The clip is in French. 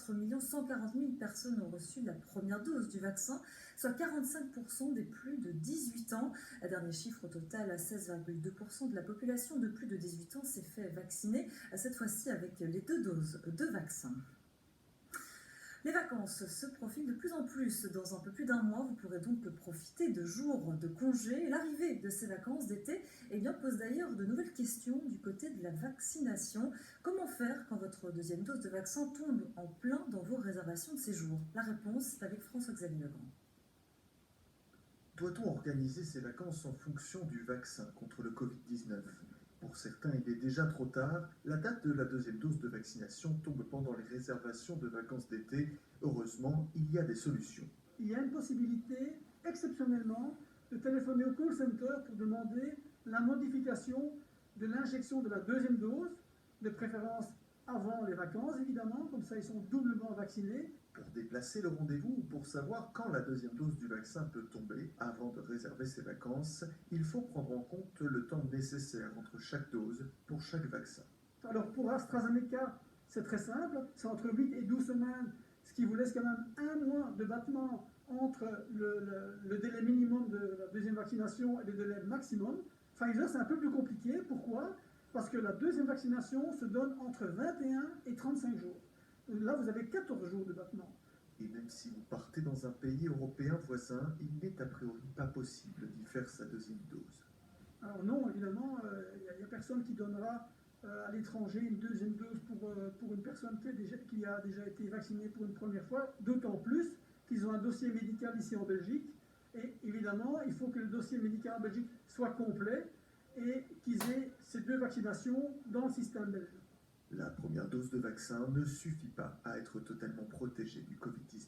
4 140 000 personnes ont reçu la première dose du vaccin, soit 45% des plus de 18 ans. Dernier chiffre au total, 16,2% de la population de plus de 18 ans s'est fait vacciner, cette fois-ci avec les 2 doses de vaccin. Les vacances se profilent de plus en plus. Dans un peu plus d'un mois, vous pourrez donc profiter de jours de congé. L'arrivée de ces vacances d'été pose d'ailleurs de nouvelles questions du côté de la vaccination. Comment faire quand votre deuxième dose de vaccin tombe en plein dans vos réservations de séjour? La réponse est avec François-Xavier Legrand. Doit-on organiser ces vacances en fonction du vaccin contre le Covid-19? Pour certains, il est déjà trop tard. La date de la deuxième dose de vaccination tombe pendant les réservations de vacances d'été. Heureusement, il y a des solutions. Il y a une possibilité, exceptionnellement, de téléphoner au call center pour demander la modification de l'injection de la deuxième dose, de préférence avant les vacances, évidemment, comme ça ils sont doublement vaccinés. Pour déplacer le rendez-vous ou pour savoir quand la deuxième dose du vaccin peut tomber, avant de réserver ses vacances, il faut prendre en compte le temps nécessaire entre chaque dose pour chaque vaccin. Alors pour AstraZeneca, c'est très simple, c'est entre 8 et 12 semaines, ce qui vous laisse quand même un mois de battement entre le délai minimum de la deuxième vaccination et le délai maximum. Pfizer, c'est un peu plus compliqué. Pourquoi? Parce que la deuxième vaccination se donne entre 21 et 35 jours. Là, vous avez 14 jours de battement. Et même si vous partez dans un pays européen voisin, il n'est a priori pas possible d'y faire sa deuxième dose. Alors non, évidemment, il n'y a personne qui donnera à l'étranger une deuxième dose pour une personne qui a déjà été vaccinée pour une première fois, d'autant plus qu'ils ont un dossier médical ici en Belgique. Et évidemment, il faut que le dossier médical en Belgique soit complet et qu'ils aient ces 2 vaccinations dans le système belge. La première dose de vaccin ne suffit pas à être totalement protégé du Covid-19.